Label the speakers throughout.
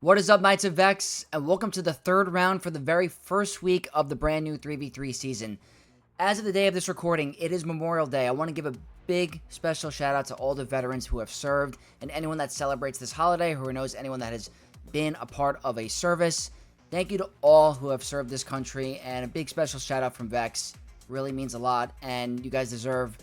Speaker 1: What is up, Knights of Vex, and welcome to the third round for the very first week of the brand new 3v3 season. As of the day of this recording, it is Memorial Day. I want to give a big special shout out to all the veterans who have served and anyone that celebrates this holiday, who knows anyone that has been a part of a service. Thank you to all who have served this country, and a big special shout out from Vex. Really means a lot, and you guys deserve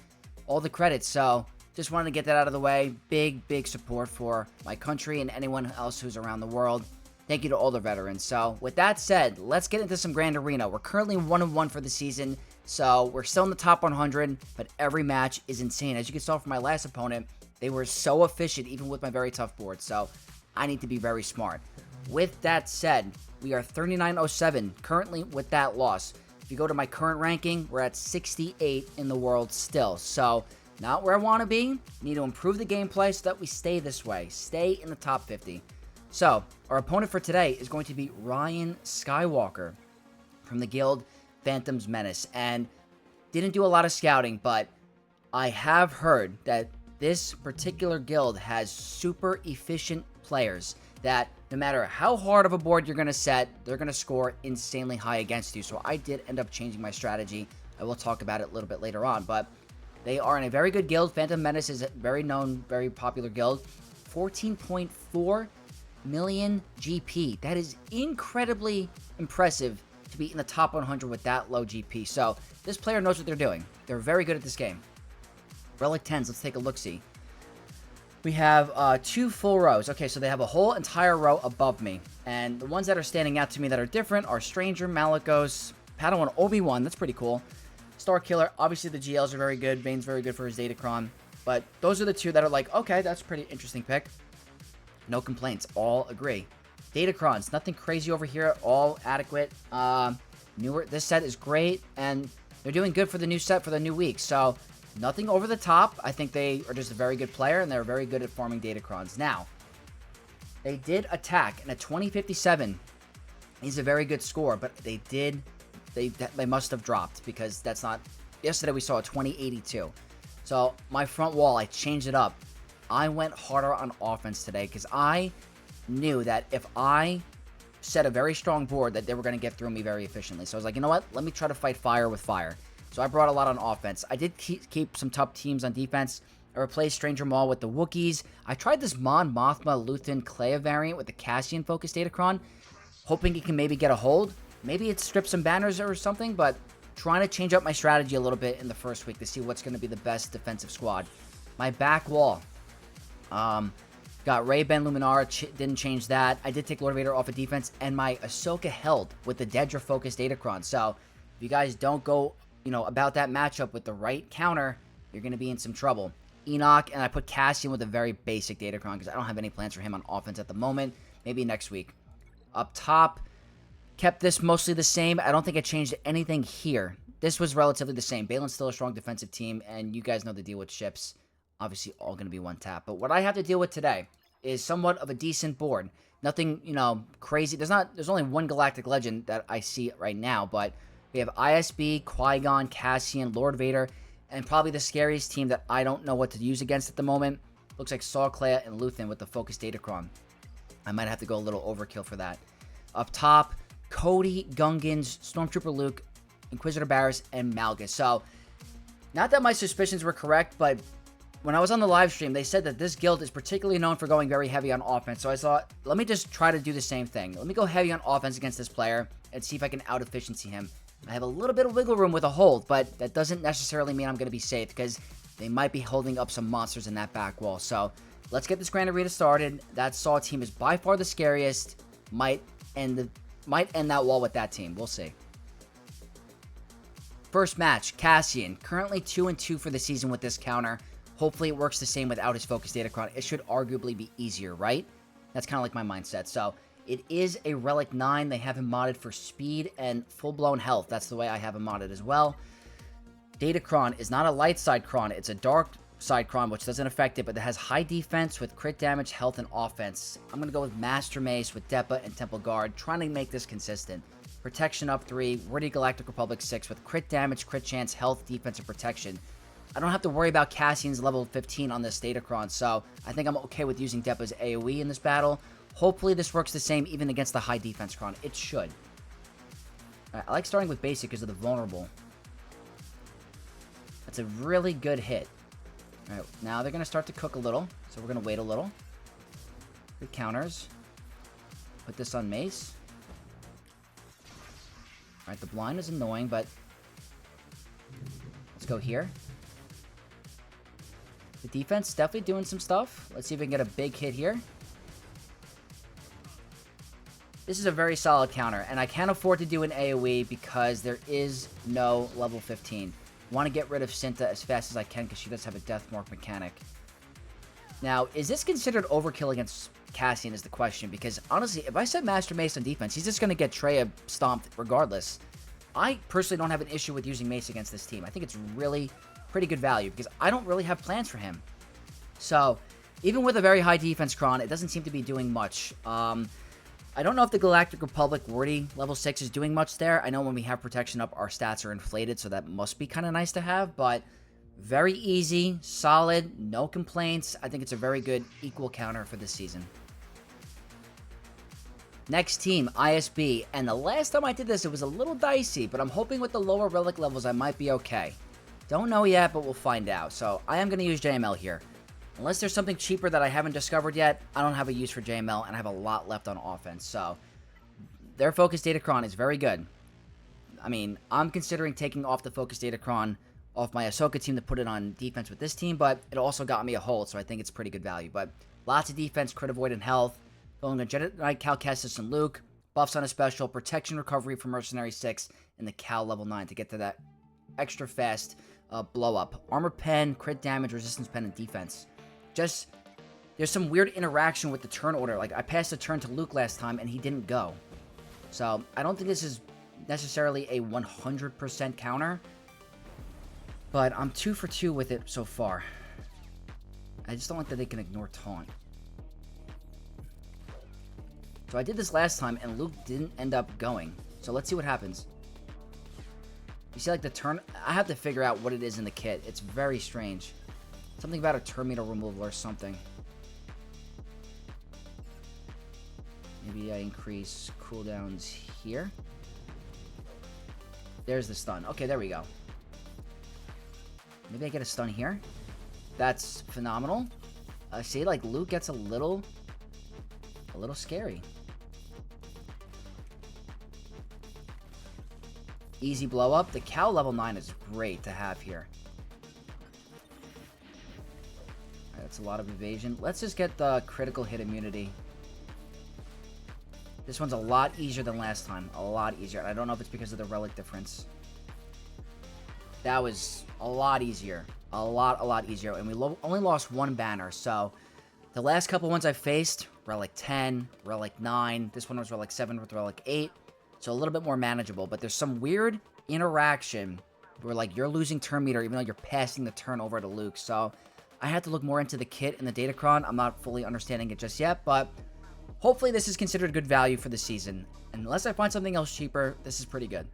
Speaker 1: all the credit. So just wanted to get that out of the way. Big support for my country and anyone else who's around the world. Thank you to all the veterans. So with that said, let's get into some Grand Arena. We're currently 1-1 for the season, so we're still in the top 100, but every match is insane. As you can tell from my last opponent, they were so efficient even with my very tough board, so I need to be very smart. With that said, we are 3907 currently with that loss. If you go to my current ranking, we're at 68 in the world still, so not where I want to be. Need to improve the gameplay so that we stay this way. Stay in the top 50. So, our opponent for today is going to be Ryan Skywalker from the guild Phantom's Menace. And didn't do a lot of scouting, but I have heard that this particular guild has super efficient players that no matter how hard of a board you're going to set, they're going to score insanely high against you. So I did end up changing my strategy. I will talk about it a little bit later on, but they are in a very good guild. Phantom Menace is a very known, very popular guild. 14.4 million GP. That is incredibly impressive to be in the top 100 with that low GP. So this player knows what they're doing. They're very good at this game. Relic 10s, let's take a look-see. We have 2 full rows. Okay, so they have a whole entire row above me. And the ones that are standing out to me that are different are Stranger, Malgus, Padawan, Obi-Wan. That's pretty cool. Star Killer, obviously the GLs are very good. Bane's very good for his Datacron. But those are the two that are like, okay, that's a pretty interesting pick. No complaints. All agree. Datacrons, nothing crazy over here. All adequate. This set is great. And they're doing good for the new set for the new week. So nothing over the top. I think they are just a very good player. And they're very good at farming Datacrons. Now, they did attack in a 2057. He's a very good score. But they did... They must have dropped because that's not... Yesterday we saw a 2082. So my front wall, I changed it up. I went harder on offense today because I knew that if I set a very strong board that they were going to get through me very efficiently. So I was like, you know what? Let me try to fight fire with fire. So I brought a lot on offense. I did keep some tough teams on defense. I replaced Stranger Maul with the Wookiees. I tried this Mon Mothma Luthen Kleya variant with the Cassian focused Datacron, hoping it can maybe get a hold. Maybe it strips some banners or something, but trying to change up my strategy a little bit in the first week to see what's going to be the best defensive squad. My back wall. Got Rey Ben Luminara, didn't change that. I did take Lord Vader off of defense, and my Ahsoka held with the Dedra-focused Datacron. So, if you guys don't go, about that matchup with the right counter, you're going to be in some trouble. Enoch, and I put Cassian with a very basic Datacron because I don't have any plans for him on offense at the moment. Maybe next week. Up top, kept this mostly the same. I don't think I changed anything here. This was relatively the same. Balin's still a strong defensive team, and you guys know the deal with ships. Obviously, all going to be one tap. But what I have to deal with today is somewhat of a decent board. Nothing, crazy. There's only one Galactic Legend that I see right now, but we have ISB, Qui-Gon, Cassian, Lord Vader, and probably the scariest team that I don't know what to use against at the moment. Looks like Saw, Kleya, and Luthen with the focused Datacron. I might have to go a little overkill for that. Up top, Cody, Gungans, Stormtrooper Luke, Inquisitor Barriss, and Malgus. So, not that my suspicions were correct, but when I was on the live stream, they said that this guild is particularly known for going very heavy on offense. So I thought, let me just try to do the same thing. Let me go heavy on offense against this player and see if I can out-efficiency him. I have a little bit of wiggle room with a hold, but that doesn't necessarily mean I'm going to be safe because they might be holding up some monsters in that back wall. So, let's get this Grand Arena started. That Saw team is by far the scariest. Might end that wall with that team. We'll see. First match, Cassian. Currently 2-2 for the season with this counter. Hopefully it works the same without his focused Datacron. It should arguably be easier, right? That's kind of like my mindset. So, it is a Relic 9. They have him modded for speed and full-blown health. That's the way I have him modded as well. Datacron is not a light side cron. It's a dark side cron, which doesn't affect it, but it has high defense with crit damage, health, and offense. I'm going to go with Master Mace with Depa and Temple Guard, trying to make this consistent. Protection up 3, Wordy Galactic Republic 6 with crit damage, crit chance, health, defense, and protection. I don't have to worry about Cassian's level 15 on this Datacron, so I think I'm okay with using Depa's AoE in this battle. Hopefully this works the same even against the high defense Kron. It should. Right, I like starting with basic because of the vulnerable. That's a really good hit. Alright, now they're going to start to cook a little. So we're going to wait a little. Good counters. Put this on Mace. Alright, the blind is annoying, but... let's go here. The defense definitely doing some stuff. Let's see if we can get a big hit here. This is a very solid counter, and I can't afford to do an AoE because there is no level 15. Want to get rid of Cinta as fast as I can because she does have a death mark mechanic. Now, is this considered overkill against Cassian is the question, because honestly, if I set Master Mace on defense, he's just going to get Traya stomped regardless. I personally don't have an issue with using Mace against this team. I think it's really pretty good value because I don't really have plans for him. So, even with a very high defense Kron, it doesn't seem to be doing much. I don't know if the Galactic Republic Wardy level 6 is doing much there. I know when we have protection up, our stats are inflated, so that must be kind of nice to have, but very easy, solid, no complaints. I think it's a very good equal counter for this season. Next team, ISB, and the last time I did this, it was a little dicey, but I'm hoping with the lower relic levels, I might be okay. Don't know yet, but we'll find out. So I am going to use JML here. Unless there's something cheaper that I haven't discovered yet, I don't have a use for JML, and I have a lot left on offense. So, their Focus Datacron is very good. I mean, I'm considering taking off the Focus Datacron off my Ahsoka team to put it on defense with this team, but it also got me a hold, so I think it's pretty good value. But lots of defense, crit avoid, and health. Going to Jedi Cal Kestis and Luke. Buffs on a special, protection recovery for Mercenary 6, and the Cal level 9 to get to that extra fast blow up. Armor pen, crit damage, resistance pen, and defense. Just, there's some weird interaction with the turn order. Like, I passed a turn to Luke last time, and he didn't go. So, I don't think this is necessarily a 100% counter. But I'm 2 for 2 with it so far. I just don't like that they can ignore taunt. So I did this last time, and Luke didn't end up going. So let's see what happens. You see, like, the turn... I have to figure out what it is in the kit. It's very strange. Something about a turn meter removal or something. Maybe I increase cooldowns here. There's the stun. Okay, there we go. Maybe I get a stun here. That's phenomenal. See, like, Luke gets a little scary. Easy blow up. The Cal level 9 is great to have here. That's a lot of evasion. Let's just get the critical hit immunity. This one's a lot easier than last time. A lot easier. I don't know if it's because of the relic difference. That was a lot easier. A lot easier. And we only lost one banner. So, the last couple ones I faced, Relic 10, Relic 9. This one was Relic 7 with Relic 8. So, a little bit more manageable. But there's some weird interaction where, like, you're losing turn meter even though you're passing the turn over to Luke. So, I had to look more into the kit and the Datacron. I'm not fully understanding it just yet, but hopefully this is considered good value for the season. And unless I find something else cheaper, this is pretty good.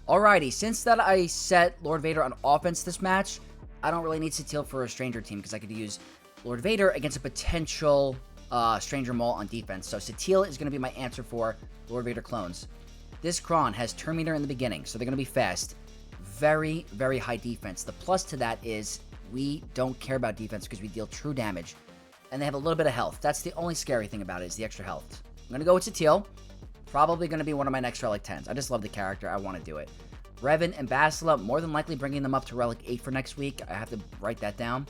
Speaker 1: Alrighty, since that I set Lord Vader on offense this match, I don't really need Satele for a Stranger team because I could use Lord Vader against a potential Stranger Maul on defense. So Satele is going to be my answer for Lord Vader clones. This Kron has turn meter in the beginning, so they're going to be fast. Very, very high defense. The plus to that is we don't care about defense because we deal true damage. And they have a little bit of health. That's the only scary thing about it is the extra health. I'm going to go with Satele. Probably going to be one of my next Relic 10s. I just love the character. I want to do it. Revan and Bastila, more than likely bringing them up to Relic 8 for next week. I have to write that down.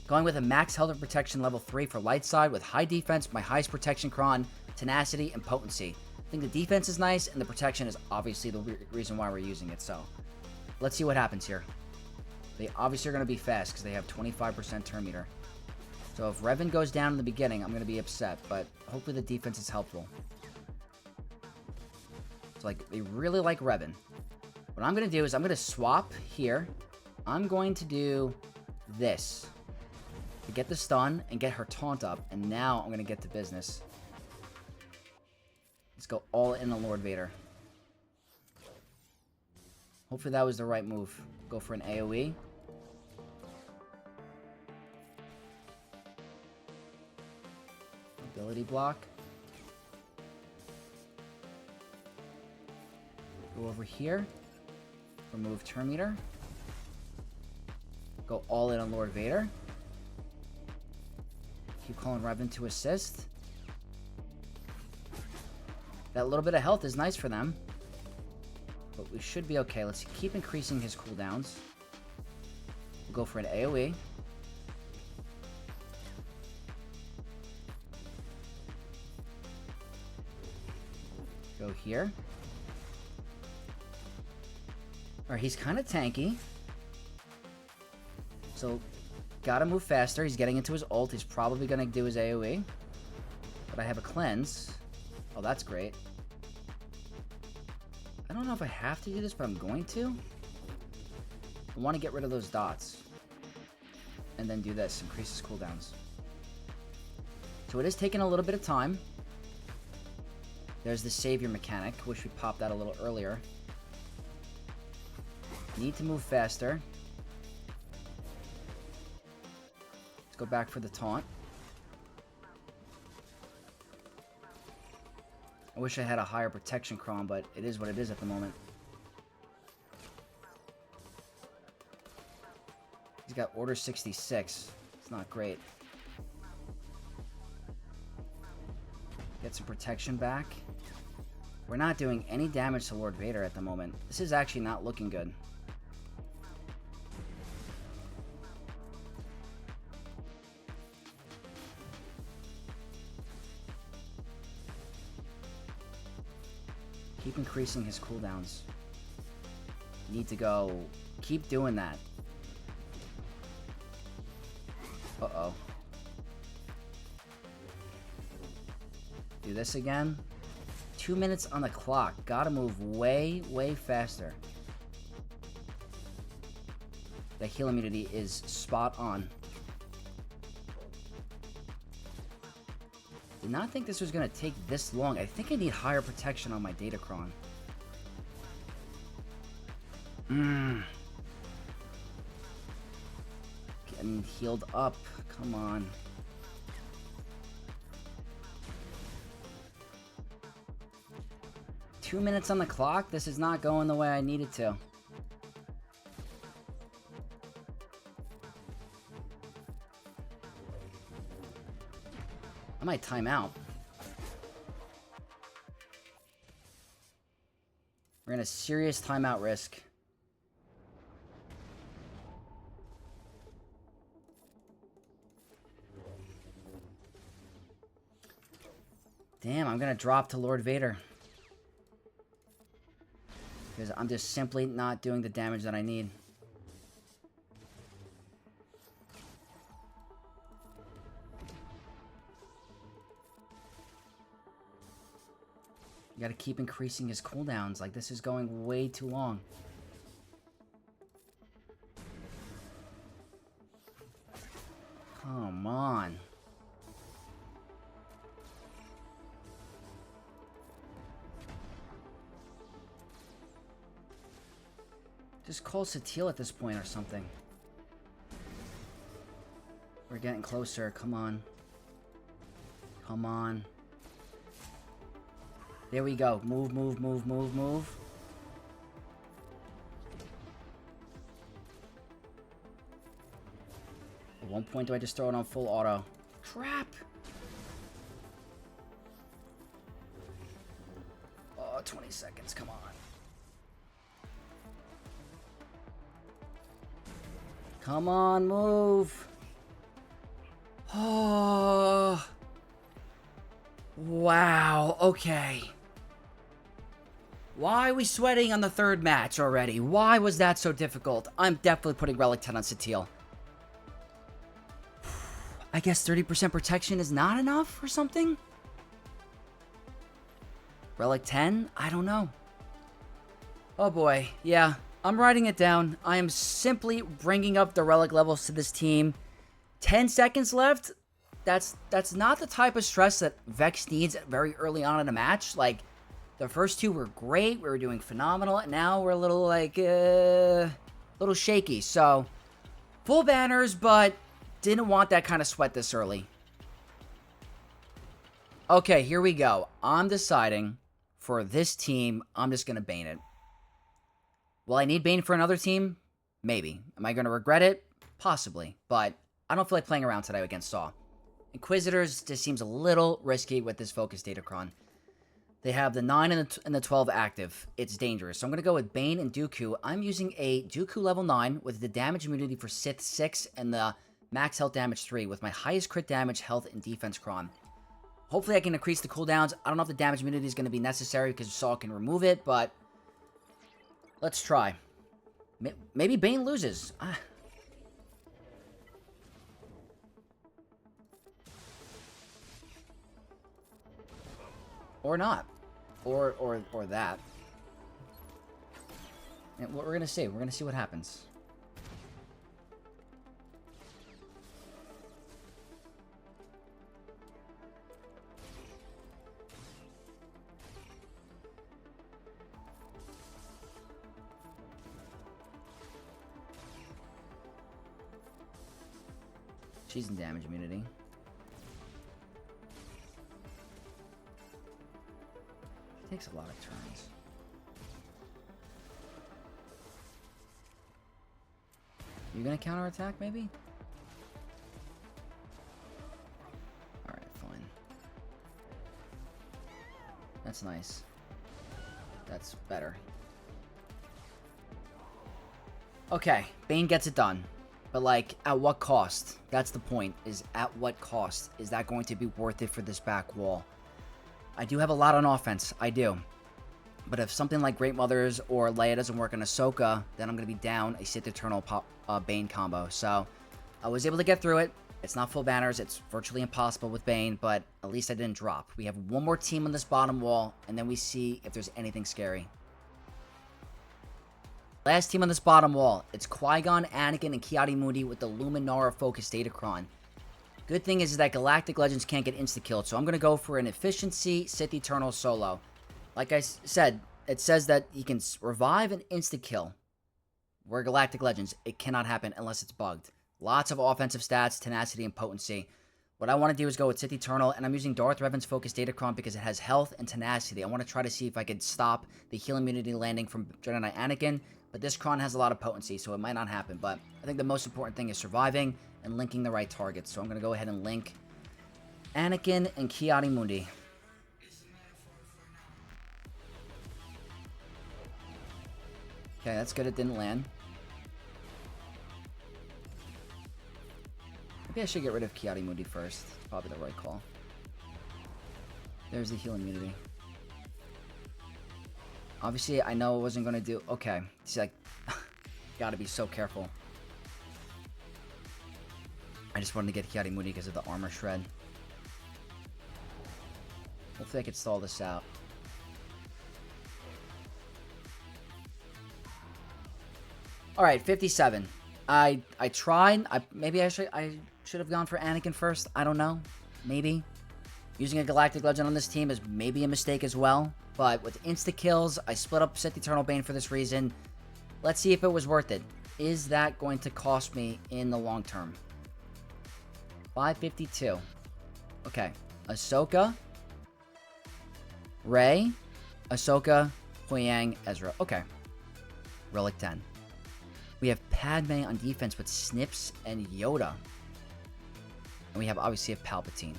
Speaker 1: Going with a max health and protection level 3 for light side with high defense, my highest protection Kron, tenacity, and potency. I think the defense is nice, and the protection is obviously the reason why we're using it, so... Let's see what happens here. They obviously are going to be fast because they have 25% turn meter. So if Revan goes down in the beginning, I'm going to be upset, but hopefully the defense is helpful. It's like, they really like Revan. What I'm going to do is I'm going to swap here. I'm going to do this to get the stun and get her taunt up, and now I'm going to get to business. Let's go all in on Lord Vader. Hopefully that was the right move. Go for an AoE. Ability block. Go over here. Remove turn meter. Go all in on Lord Vader. Keep calling Revan to assist. That little bit of health is nice for them. But we should be okay. Let's keep increasing his cooldowns. We'll go for an AoE. Go here. Alright, he's kind of tanky. So, gotta move faster. He's getting into his ult. He's probably gonna do his AoE. But I have a cleanse. Oh, that's great. I don't know if I have to do this, but I'm going to. I want to get rid of those dots. And then do this. Increase his cooldowns. So it is taking a little bit of time. There's the savior mechanic. Wish we popped that a little earlier. Need to move faster. Let's go back for the taunt. I wish I had a higher protection cron, but it is what it is at the moment. He's got Order 66. It's not great. Get some protection back. We're not doing any damage to Lord Vader at the moment. This is actually not looking good. Keep increasing his cooldowns. Need to go. Keep doing that. Uh-oh. Do this again. 2 minutes on the clock. Gotta move way, way faster. The heal immunity is spot on. Did not think this was going to take this long. I think I need higher protection on my Datacron. Getting healed up. Come on. Two minutes on the clock? This is not going the way I need it to. I might time out. We're in a serious timeout risk. Damn, I'm gonna drop to Lord Vader. Because I'm just simply not doing the damage that I need. You gotta keep increasing his cooldowns. Like, this is going way too long. Come on. Just call Satele at this point or something. We're getting closer. Come on. Come on. There we go. Move, move, move, move, move. At one point, do I just throw it on full auto? Crap! Oh, 20 seconds. Come on. Come on, move. Oh. Wow. Okay. Why are we sweating on the third match already? Why was that so difficult? I'm definitely putting Relic 10 on Satele. I guess 30% protection is not enough or something? Relic 10? I don't know. Oh boy. Yeah, I'm writing it down. I am simply bringing up the Relic levels to this team. 10 seconds left? That's not the type of stress that Vex needs very early on in a match. Like, the first two were great. We were doing phenomenal. And now we're a little, like, little shaky. So, full banners, but didn't want that kind of sweat this early. Okay, here we go. I'm deciding for this team, I'm just going to Bane it. Will I need Bane for another team? Maybe. Am I going to regret it? Possibly. But I don't feel like playing around today against Saw. Inquisitors just seems a little risky with this Focus Datacron. They have the 9 and the 12 active. It's dangerous. So I'm going to go with Bane and Dooku. I'm using a Dooku level 9 with the damage immunity for Sith 6 and the max health damage 3 with my highest crit damage, health, and defense cron. Hopefully I can increase the cooldowns. I don't know if the damage immunity is going to be necessary because Saw can remove it, but let's try. Maybe Bane loses. Or not. Or that. And what we're going to see. We're going to see what happens. She's in damage immunity. She takes a lot of turns. You gonna counterattack maybe? Alright, fine. That's nice. That's better. Okay, Bane gets it done. But, like, at what cost? That's the point, is at what cost? Is that going to be worth it for this back wall? I do have a lot on offense. I do. But if something like Great Mothers or Leia doesn't work on Ahsoka, then I'm going to be down a Sith Eternal Bane combo. So, I was able to get through it. It's not full banners. It's virtually impossible with Bane, but at least I didn't drop. We have one more team on this bottom wall, and then we see if there's anything scary. Last team on this bottom wall, it's Qui-Gon, Anakin, and Ki-Adi-Mundi with the Luminara Focus Datacron. Good thing is that Galactic Legends can't get insta-killed, so I'm going to go for an efficiency Sith Eternal solo. Like I said, it says that he can revive and insta-kill. Where Galactic Legends, it cannot happen unless it's bugged. Lots of offensive stats, tenacity, and potency. What I want to do is go with Sith Eternal, and I'm using Darth Revan's Focus Datacron because it has health and tenacity. I want to try to see if I could stop the heal immunity landing from Jedi Knight Anakin. But this Cron has a lot of potency, so it might not happen. But I think the most important thing is surviving and linking the right targets. So I'm going to go ahead and link Anakin and Ki-Adi-Mundi. Okay, that's good. It didn't land. Maybe I should get rid of Ki-Adi-Mundi first. Probably the right call. There's the heal immunity. Obviously, I know I wasn't going to do... Okay. See, like... gotta be so careful. I just wanted to get Ki-Adi-Mundi because of the armor shred. Hopefully I could stall this out. Alright, 57. I tried. Maybe I should have gone for Anakin first. I don't know. Maybe. Using a Galactic Legend on this team is maybe a mistake as well. But with insta-kills, I split up Sith Eternal Bane for this reason. Let's see if it was worth it. Is that going to cost me in the long term? 552. Okay. Ahsoka. Rey. Ahsoka. Huyang. Ezra. Okay. Relic 10. We have Padme on defense with Snips and Yoda. And we have, obviously, a Palpatine.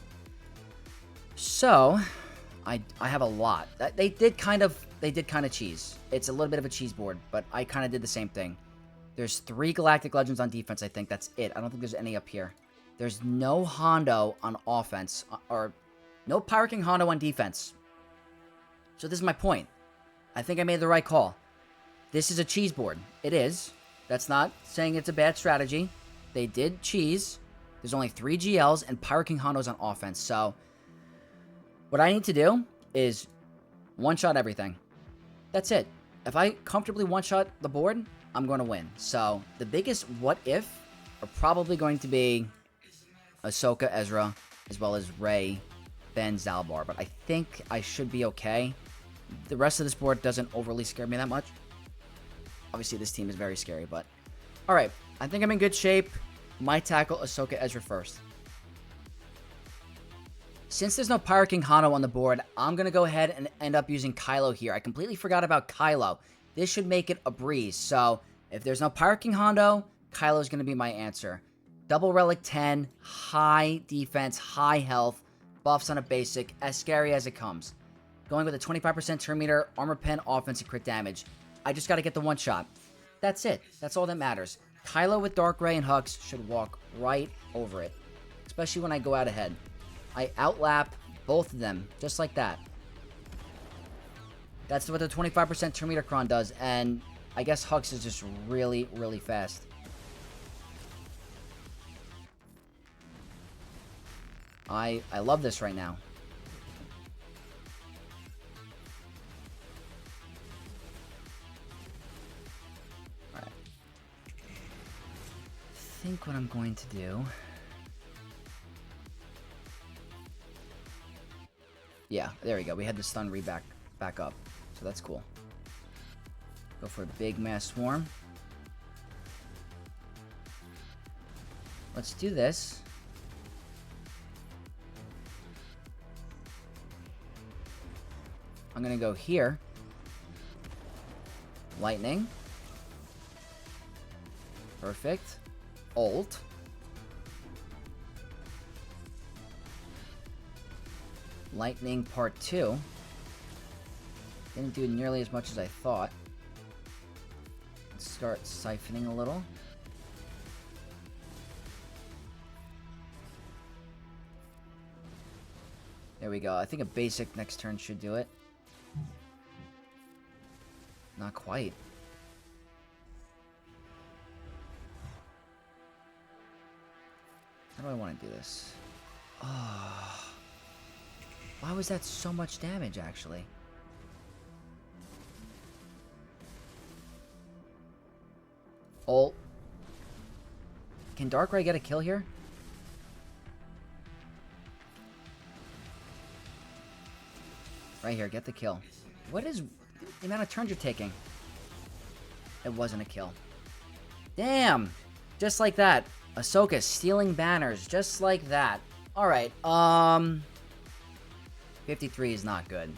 Speaker 1: So... I have a lot. They did kind of cheese. It's a little bit of a cheese board, but I kind of did the same thing. There's 3 Galactic Legends on defense, I think. That's it. I don't think there's any up here. There's no Hondo on offense, or no Pirate King Hondo on defense. So this is my point. I think I made the right call. This is a cheese board. It is. That's not saying it's a bad strategy. They did cheese. There's only 3 GLs and Pirate King Hondos on offense, so... What I need to do is one-shot everything. That's it. If I comfortably one-shot the board, I'm going to win. So, the biggest what-if are probably going to be Ahsoka, Ezra, as well as Rey, Ben, Zalbar. But I think I should be okay. The rest of this board doesn't overly scare me that much. Obviously, this team is very scary, but... Alright, I think I'm in good shape. Might tackle Ahsoka, Ezra first. Since there's no Pirate King Hano on the board, I'm going to go ahead and end up using Kylo here. I completely forgot about Kylo. This should make it a breeze. So, if there's no Pirate King Hondo, Kylo's going to be my answer. Double Relic 10, high defense, high health, buffs on a basic, as scary as it comes. Going with a 25% turn meter, armor pen, offense, and crit damage. I just got to get the one shot. That's it. That's all that matters. Kylo with Dark Ray and Hux should walk right over it. Especially when I go out ahead. I outlap both of them, just like that. That's what the 25% turn meter cron does, and I guess Hux is just really, really fast. I love this right now. Alright. I think what I'm going to do... Yeah, there we go. We had the stun read back up. So that's cool. Go for a big mass swarm. Let's do this. I'm going to go here. Lightning. Perfect. Ult. Lightning part 2. Didn't do nearly as much as I thought. Let's start siphoning a little. There we go. I think a basic next turn should do it. Not quite. How do I want to do this? Oh. Why was that so much damage, actually? Ult. Can Dark Ray get a kill here? Right here, get the kill. What is the amount of turns you're taking? It wasn't a kill. Damn! Just like that. Ahsoka stealing banners, just like that. Alright, 53 is not good.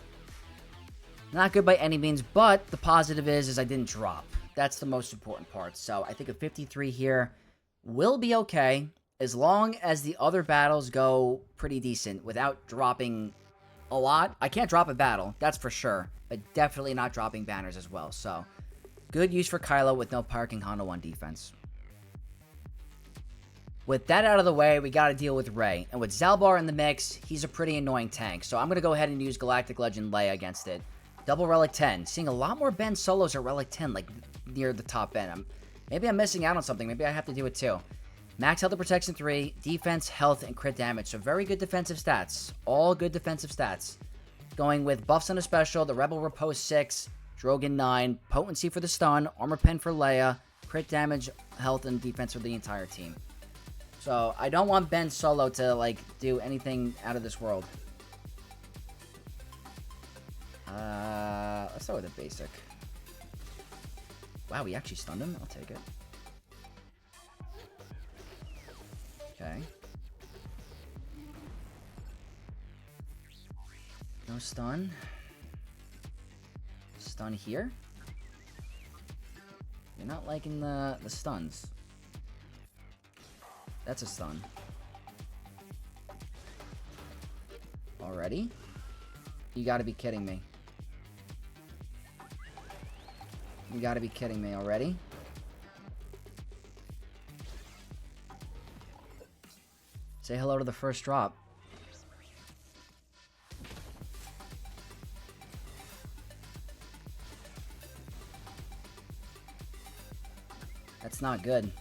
Speaker 1: Not good by any means, but the positive is I didn't drop. That's the most important part. So I think a 53 here will be okay, as long as the other battles go pretty decent without dropping a lot. I can't drop a battle, that's for sure, but definitely not dropping banners as well. So good use for Kylo with no Pirate King Hondo on defense. With that out of the way, we got to deal with Rey. And with Zalbar in the mix, he's a pretty annoying tank. So I'm going to go ahead and use Galactic Legend Leia against it. Double Relic 10. Seeing a lot more Ben solos at Relic 10, like near the top Ben. Maybe I'm missing out on something. Maybe I have to do it too. Max Health and Protection 3, Defense, Health, and Crit Damage. So very good defensive stats. All good defensive stats. Going with buffs on a special, the Rebel Repose 6, Drogon 9, Potency for the stun, Armor Pen for Leia, Crit Damage, Health, and Defense for the entire team. So, I don't want Ben Solo to, like, do anything out of this world. Let's start with a basic. Wow, we actually stunned him? I'll take it. Okay. No stun. Stun here. You're not liking the stuns. That's a stun. Already? You gotta be kidding me. You gotta be kidding me already? Say hello to the first drop. That's not good.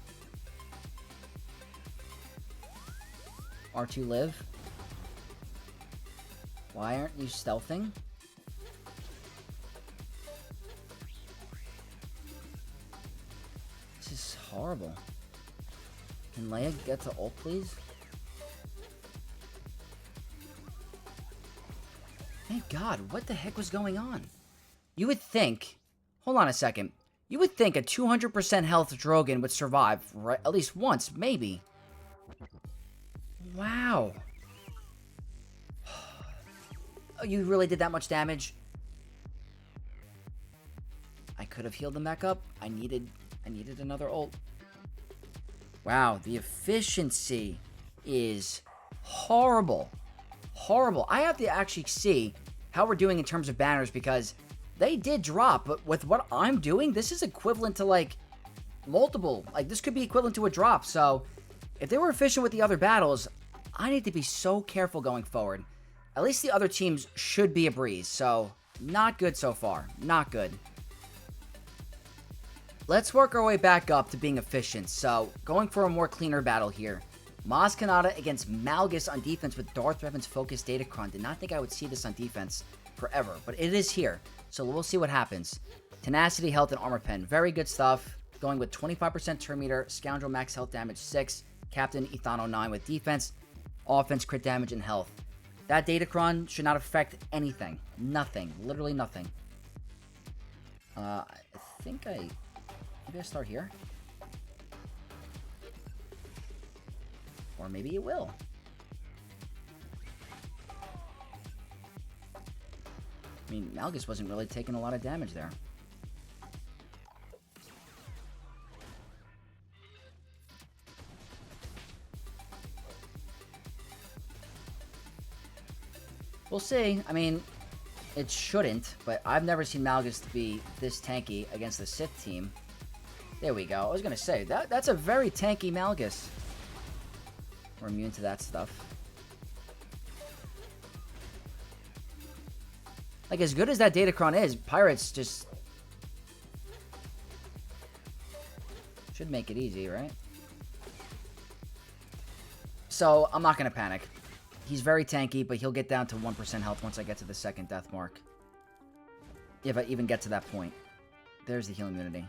Speaker 1: R2 live? Why aren't you stealthing? This is horrible. Can Leia get to ult, please? Thank God, what the heck was going on? You would think... Hold on a second. You would think a 200% health Drogon would survive, right? At least once, maybe. Wow. Oh, you really did that much damage. I could have healed them back up. I needed another ult. Wow, the efficiency is horrible. Horrible. I have to actually see how we're doing in terms of banners because they did drop, but with what I'm doing, this is equivalent to like multiple. Like this could be equivalent to a drop. So if they were efficient with the other battles, I need to be so careful going forward. At least the other teams should be a breeze. So not good so far. Not good. Let's work our way back up to being efficient. So going for a more cleaner battle here. Maz Kanata against Malgus on defense with Darth Revan's focused Datacron. Did not think I would see this on defense forever, but it is here. So we'll see what happens. Tenacity, health, and armor pen. Very good stuff. Going with 25% turn meter, Scoundrel max health damage 6, Captain Ethano 9 with defense, offense, crit damage, and health. That Datacron should not affect anything. Nothing. Literally nothing. I think maybe I start here. Or maybe it will. I mean, Malgus wasn't really taking a lot of damage there. We'll see. I mean, it shouldn't, but I've never seen Malgus to be this tanky against the Sith team. There we go. I was going to say, that's a very tanky Malgus. We're immune to that stuff. Like, as good as that Datacron is, Pirates just should make it easy, right? So, I'm not going to panic. He's very tanky, but he'll get down to 1% health once I get to the second death mark. If I even get to that point. There's the heal immunity.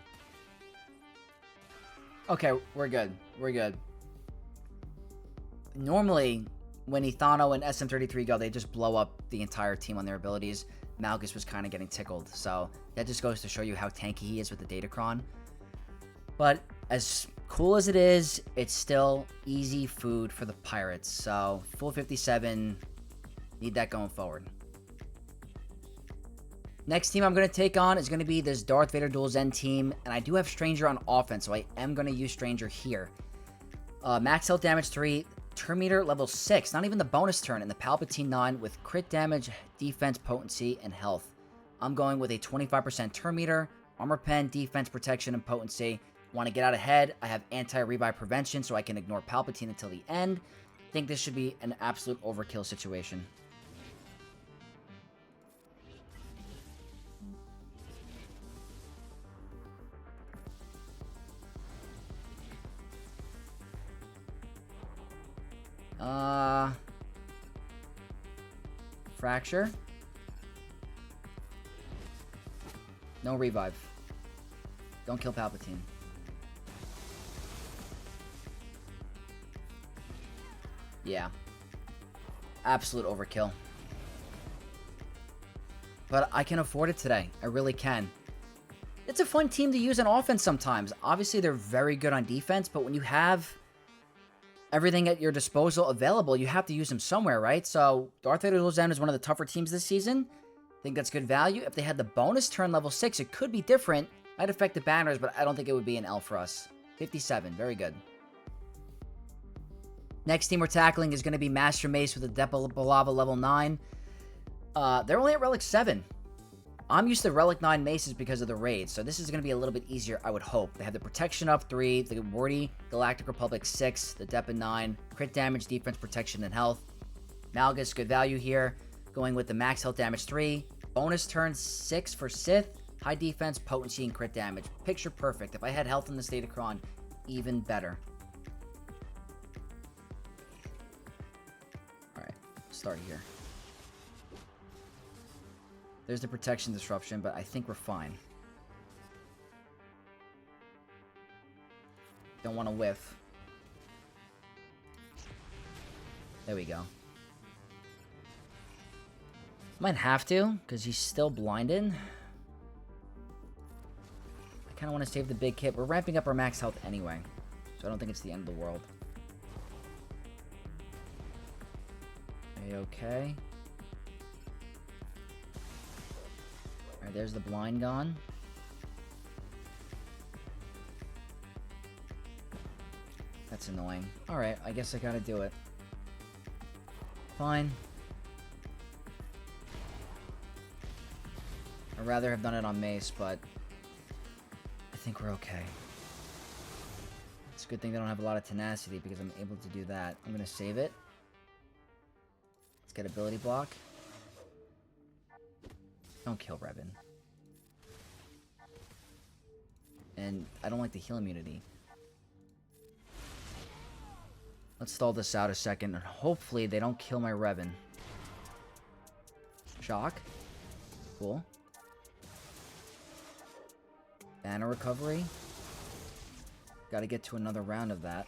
Speaker 1: Okay, we're good. We're good. Normally, when Ethano and SM33 go, they just blow up the entire team on their abilities. Malgus was kind of getting tickled, so that just goes to show you how tanky he is with the Datacron. But as cool as it is, it's still easy food for the Pirates. So, full 57, need that going forward. Next team I'm going to take on is going to be this Darth Vader Dual Zen team, and I do have Stranger on offense, so I am going to use Stranger here. Max health damage 3, turn meter level 6, not even the bonus turn, and the Palpatine 9 with crit damage, defense, potency, and health. I'm going with a 25% turn meter, armor pen, defense, protection, and potency. Want to get out ahead, I have anti-revive prevention, so I can ignore Palpatine until the end. Think this should be an absolute overkill situation. Fracture. No revive. Don't kill Palpatine. Yeah. Absolute overkill. But I can afford it today. I really can. It's a fun team to use on offense sometimes. Obviously, they're very good on defense, but when you have everything at your disposal available, you have to use them somewhere, right? So, Darth Vader Dual Zen is one of the tougher teams this season. I think that's good value. If they had the bonus turn level 6, it could be different. Might affect the banners, but I don't think it would be an L for us. 57, very good. Next team we're tackling is going to be Master Mace with a Depa level 9. They're only at Relic 7. I'm used to Relic 9 Maces because of the raids, so this is going to be a little bit easier, I would hope. They have the Protection up 3, the Wordy Galactic Republic 6, the Depa 9, crit damage, defense, protection, and health. Malgus, good value here. Going with the max health damage 3, bonus turn 6 for Sith, high defense, potency, and crit damage. Picture perfect. If I had health in this Datacron, even better. Alright, start here. There's the protection disruption, but I think we're fine. Don't want to whiff. There we go. Might have to, because he's still blinded. I kind of want to save the big kit. We're ramping up our max health anyway, so I don't think it's the end of the world. Okay. Alright, there's the blind gone. That's annoying. Alright, I guess I gotta do it. Fine. I'd rather have done it on Mace, but I think we're okay. It's a good thing they don't have a lot of tenacity because I'm able to do that. I'm gonna save it. Let's get ability block. Don't kill Revan. And I don't like the heal immunity. Let's stall this out a second, and hopefully they don't kill my Revan. Shock. Cool. Banner recovery. Gotta get to another round of that.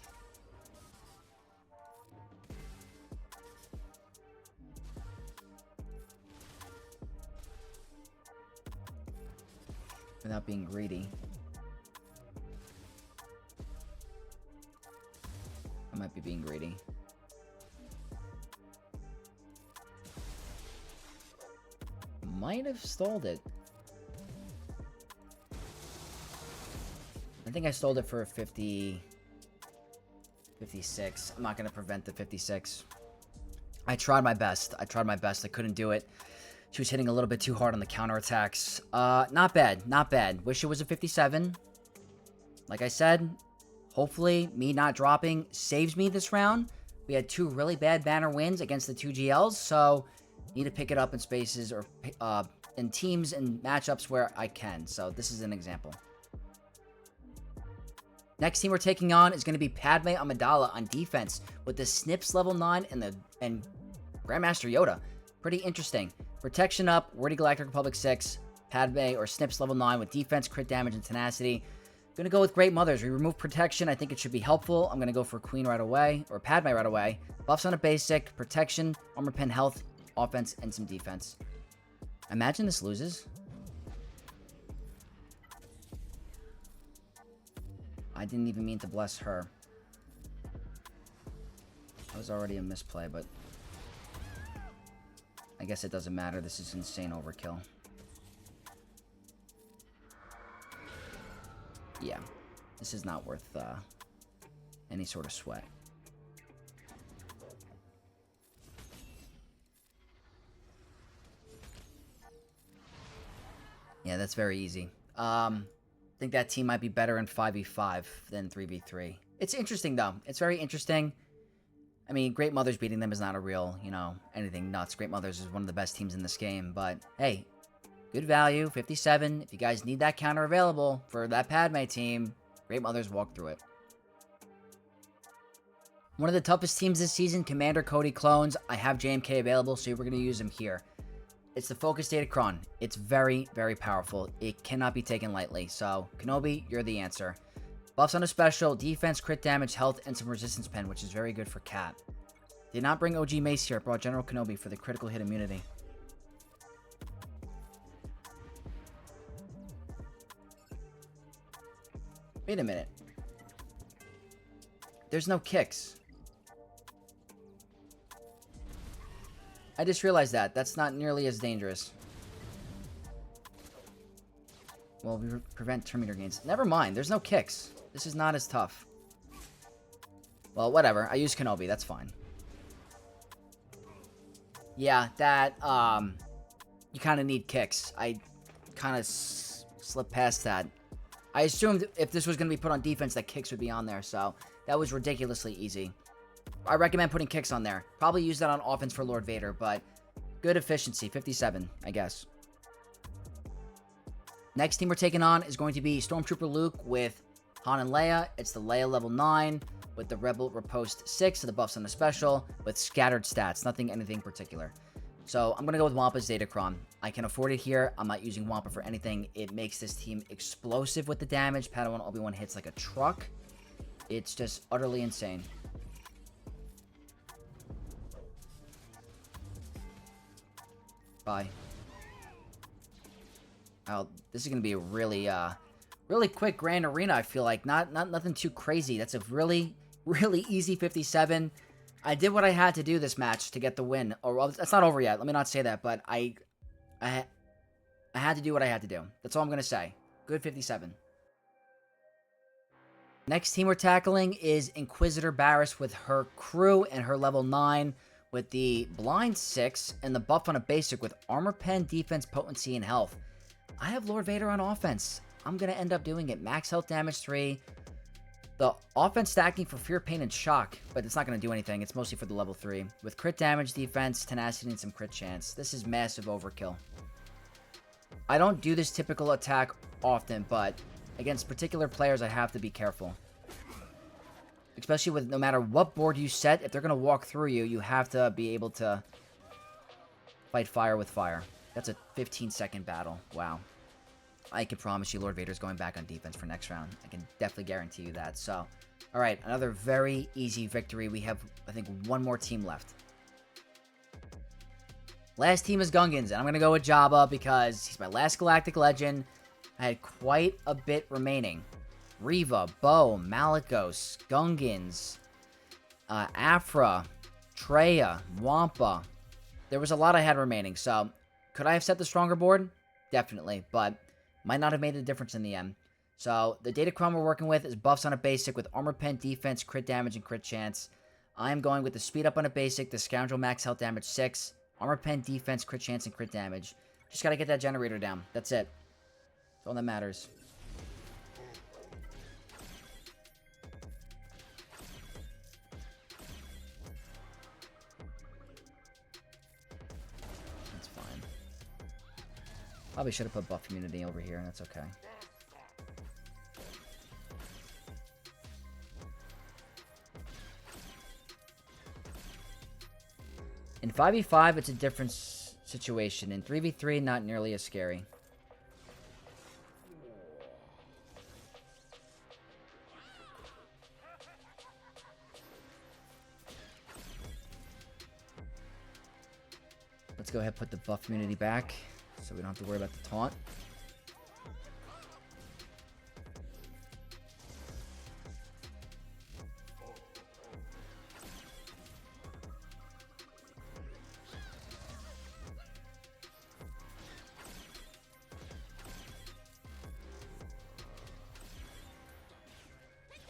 Speaker 1: Without being greedy. I might be being greedy. Might have stalled it. I think I stalled it for a 56. I'm not going to prevent the 56. I tried my best. I couldn't do it. She was hitting a little bit too hard on the counterattacks. Not bad. Not bad. Wish it was a 57. Like I said, hopefully me not dropping saves me this round. We had 2 really bad banner wins against the 2 GLs, so need to pick it up in spaces or in teams and matchups where I can. So this is an example. Next team we're taking on is going to be Padme Amidala on defense with the Snips level 9 and Grandmaster Yoda. Pretty interesting. Protection up, Wordy Galactic Republic 6, Padme or Snips level 9 with defense, crit damage, and tenacity. Gonna go with Great Mothers. We remove protection. I think it should be helpful. I'm gonna go for Queen right away, or Padme right away. Buffs on a basic, protection, armor pen, health, offense, and some defense. Imagine this loses. I didn't even mean to bless her. That was already a misplay, but I guess it doesn't matter. This is insane overkill. Yeah, this is not worth any sort of sweat. Yeah, that's very easy. I think that team might be better in 5v5 than 3v3. It's interesting, though. It's very interesting. I mean, Great Mothers beating them is not a real, anything nuts. Great Mothers is one of the best teams in this game, but hey, good value, 57. If you guys need that counter available for that Padme team, Great Mothers walk through it. One of the toughest teams this season, Commander Cody clones. I have JMK available, so we're going to use him here. It's the Focus Datacron. It's very, very powerful. It cannot be taken lightly. So, Kenobi, you're the answer. Buffs on a special, defense, crit damage, health, and some resistance pen, which is very good for Cat. Did not bring OG Mace here. Brought General Kenobi for the critical hit immunity. Wait a minute. There's no kicks. I just realized that. That's not nearly as dangerous. Well, we prevent Terminator gains. Never mind. There's no kicks. This is not as tough. Well, whatever. I use Kenobi. That's fine. Yeah, that, you kind of need kicks. I kind of slipped past that. I assumed if this was going to be put on defense that kicks would be on there, so that was ridiculously easy. I recommend putting kicks on there. Probably use that on offense for Lord Vader, but good efficiency. 57, I guess. Next team we're taking on is going to be Stormtrooper Luke with Han and Leia. It's the Leia level 9 with the Rebel Riposte 6 of the buffs on the special with scattered stats. Anything particular. So I'm going to go with Wampa's Datacron. I can afford it here. I'm not using Wampa for anything. It makes this team explosive with the damage. Padawan Obi-Wan hits like a truck. It's just utterly insane. Bye. Oh, this is going to be a really, really quick grand arena, I feel like. Nothing too crazy. That's a really, really easy 57. I did what I had to do this match to get the win. Or, well, that's not over yet. Let me not say that, but I I had to do what I had to do. That's all I'm going to say. Good 57. Next team we're tackling is Inquisitor Barriss with her crew and her level 9 with the blind 6 and the buff on a basic with armor pen, defense, potency, and health. I have Lord Vader on offense. I'm going to end up doing it. Max health damage 3. The offense stacking for fear, pain, and shock, but it's not going to do anything. It's mostly for the level 3. With crit damage, defense, tenacity, and some crit chance. This is massive overkill. I don't do this typical attack often, but against particular players, I have to be careful. Especially with no matter what board you set, if they're going to walk through you, you have to be able to fight fire with fire. That's a 15-second battle. Wow. I can promise you Lord Vader's going back on defense for next round. I can definitely guarantee you that. So, alright, another very easy victory. We have, I think, one more team left. Last team is Gungans, and I'm going to go with Jabba because he's my last Galactic Legend. I had quite a bit remaining. Reva, Bo, Malgus, Gungans, Afra, Kleya, Wampa. There was a lot I had remaining, so could I have set the stronger board? Definitely, but might not have made a difference in the end. So the Datacron we're working with is buffs on a basic with armor pen, defense, crit damage, and crit chance. I'm going with the speed up on a basic, the Scoundrel max health damage 6, armor pen, defense, crit chance, and crit damage. Just gotta get that generator down. That's it. That's all that matters. That's fine. Probably should have put buff immunity over here, and that's okay. In 5v5, it's a different situation. In 3v3, not nearly as scary. Let's go ahead and put the buff immunity back, so we don't have to worry about the taunt.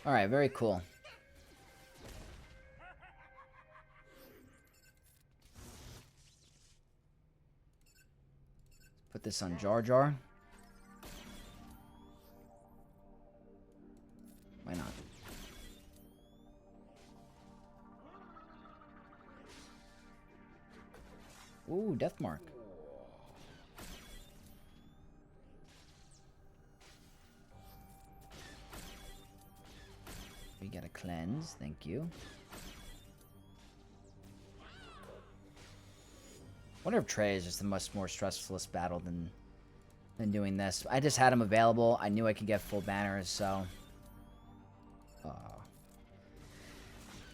Speaker 1: Alright, very cool. Put this on Jar Jar. Why not? Ooh, Death Mark. We get a cleanse, thank you. Wonder if Trey is just a much more stressful battle than doing this. I just had him available. I knew I could get full banners, so.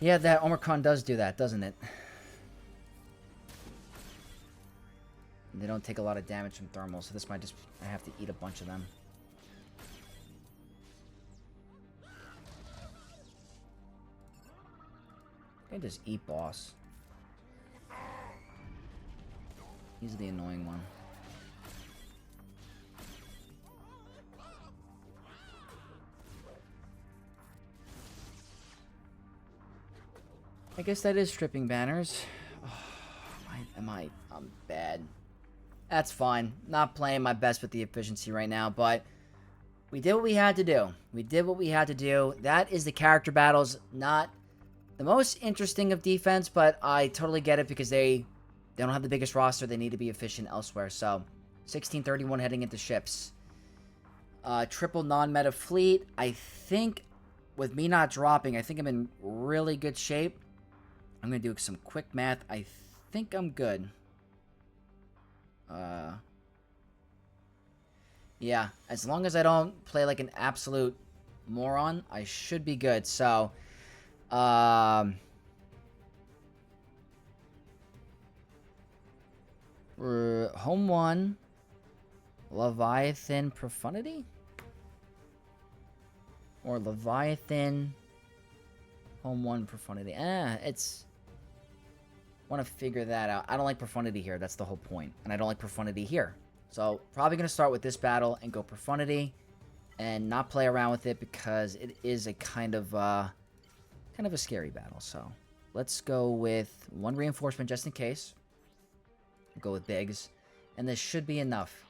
Speaker 1: Yeah, that Omicron does do that, doesn't it? They don't take a lot of damage from thermal, so this might just. I have to eat a bunch of them. I can just eat boss. He's the annoying one. I guess that is stripping banners. Oh, I'm bad. That's fine. Not playing my best with the efficiency right now, but we did what we had to do. We did what we had to do. That is the character battles. Not the most interesting of defense, but I totally get it because they don't have the biggest roster. They need to be efficient elsewhere. So, 1631 heading into ships. Triple non-meta fleet. I think with me not dropping, I think I'm in really good shape. I'm going to do some quick math. I think I'm good. Yeah, as long as I don't play like an absolute moron, I should be good. So, home 1, Leviathan Profundity? Or Leviathan home 1 Profundity. It's... want to figure that out. I don't like Profundity here. That's the whole point. And I don't like Profundity here. So probably going to start with this battle and go Profundity and not play around with it because it is a kind of a scary battle. So let's go with 1 reinforcement just in case. We'll go with Biggs. And this should be enough.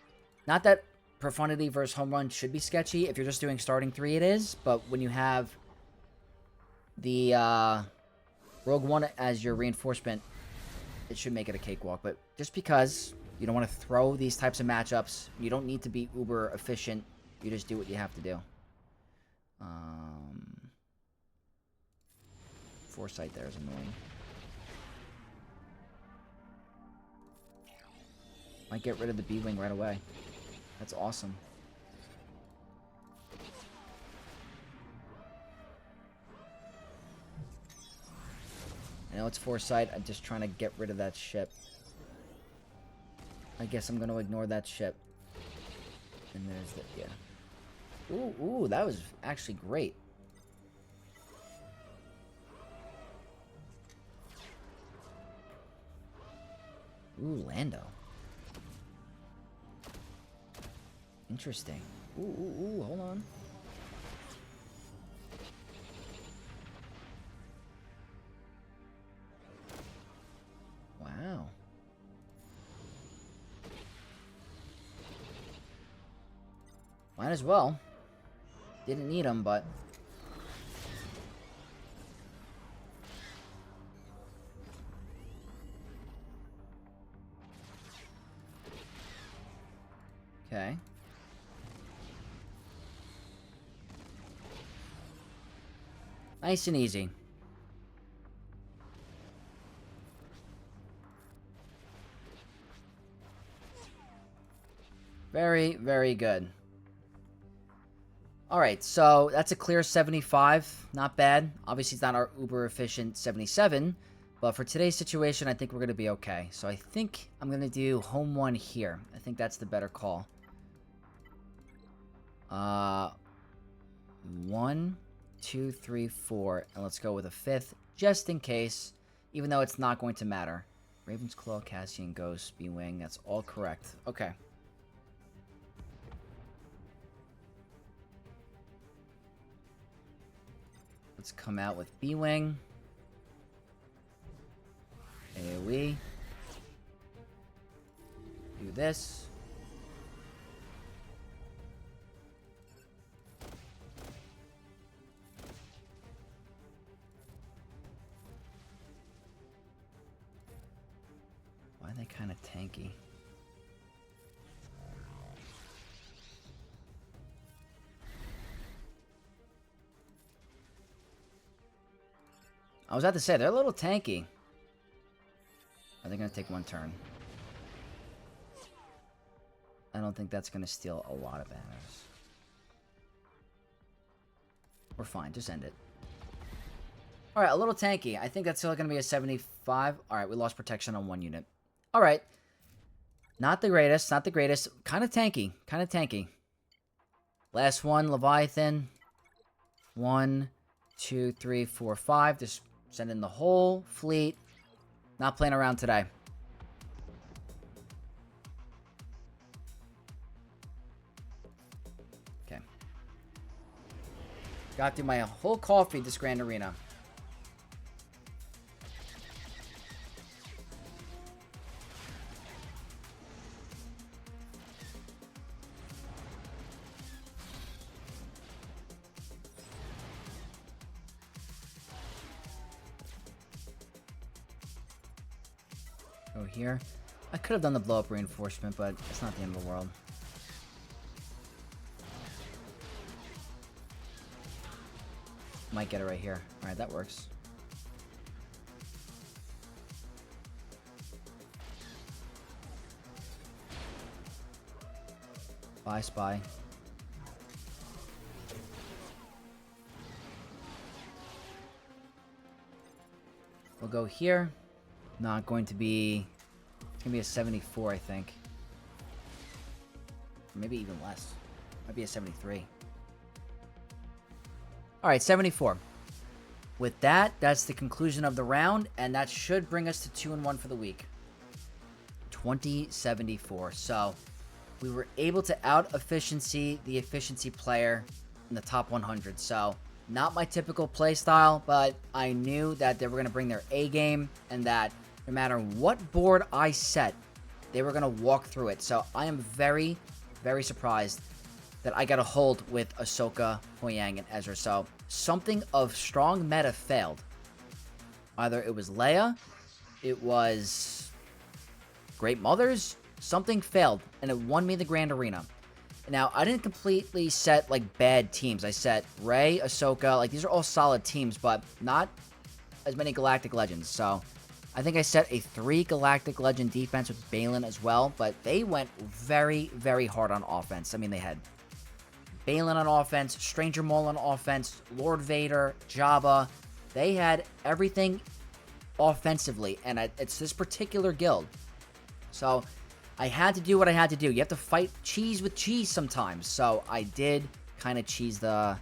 Speaker 1: Not that Profundity versus Home Run should be sketchy. If you're just doing starting 3, it is. But when you have the Rogue One as your reinforcement, it should make it a cakewalk. But just because you don't want to throw these types of matchups, you don't need to be uber efficient. You just do what you have to do. Foresight there is annoying. Might get rid of the B-Wing right away. That's awesome. I know it's Foresight. I'm just trying to get rid of that ship. I guess I'm going to ignore that ship. And there's the... yeah. Ooh, that was actually great. Ooh, Lando. Interesting. Ooh, hold on. Wow. Might as well. Didn't need them, but... okay. Nice and easy. Very, very good. Alright, so that's a clear 75. Not bad. Obviously, it's not our uber efficient 77. But for today's situation, I think we're going to be okay. So I think I'm going to do home 1 here. I think that's the better call. 1, 2, 3, 4. And let's go with a 5th, just in case. Even though it's not going to matter. Raven's Claw, Cassian, Ghost, B-Wing. That's all correct. Okay. Let's come out with B-Wing. AoE. Do this. Why are they kind of tanky? I was about to say, they're a little tanky. Are they going to take 1 turn? I don't think that's going to steal a lot of banners. We're fine. Just end it. Alright, a little tanky. I think that's still going to be a 75. Alright, we lost protection on 1 unit. Alright. Not the greatest. Not the greatest. Kind of tanky. Kind of tanky. Last one, Leviathan. 1, 2, 3, 4, 5. Just send in the whole fleet. Not playing around today. Okay. Got through my whole coffee this Grand Arena. Go here. I could have done the blow-up reinforcement, but it's not the end of the world. Might get it right here. Alright, that works. Bye, Spy. We'll go here. Not going to be... It's going to be a 74, I think. Maybe even less. Might be a 73. Alright, 74. With that, that's the conclusion of the round, and that should bring us to 2-1 for the week. 2074. So, we were able to out-efficiency the efficiency player in the top 100. So, not my typical playstyle, but I knew that they were going to bring their A game, and that no matter what board I set, they were going to walk through it. So, I am very, very surprised that I got a hold with Ahsoka, Huyang, and Ezra. So, something of strong meta failed. Either it was Leia, it was Great Mothers, something failed, and it won me the Grand Arena. Now, I didn't completely set, like, bad teams. I set Rey, Ahsoka, like, these are all solid teams, but not as many Galactic Legends. So, I think I set a 3 Galactic Legend defense with Bane as well, but they went very, very hard on offense. I mean, they had Bane on offense, Stranger Maul on offense, Lord Vader, Jabba. They had everything offensively, and it's this particular guild. So, I had to do what I had to do. You have to fight cheese with cheese sometimes. So, I did kind of cheese that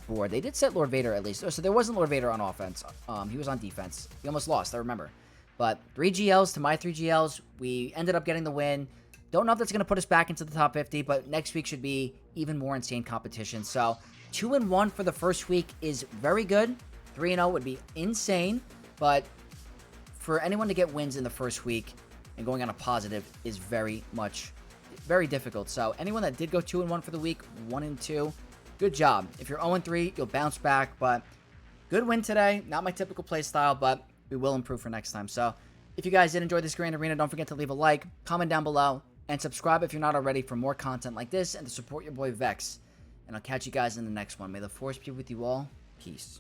Speaker 1: board. They did set Lord Vader at least. So, there wasn't Lord Vader on offense. He was on defense. He almost lost, I remember. But 3 GLs to my 3 GLs. We ended up getting the win. Don't know if that's going to put us back into the top 50, but next week should be even more insane competition. So, 2-1 for the first week is very good. 3-0 would be insane, but for anyone to get wins in the first week and going on a positive is very difficult. So, anyone that did go 2-1 for the week, 1-2, good job. If you're 0-3, you'll bounce back, but good win today. Not my typical play style, but we will improve for next time. So, if you guys did enjoy this Grand Arena, don't forget to leave a like, comment down below, and subscribe if you're not already for more content like this and to support your boy Vex. And I'll catch you guys in the next one. May the Force be with you all. Peace.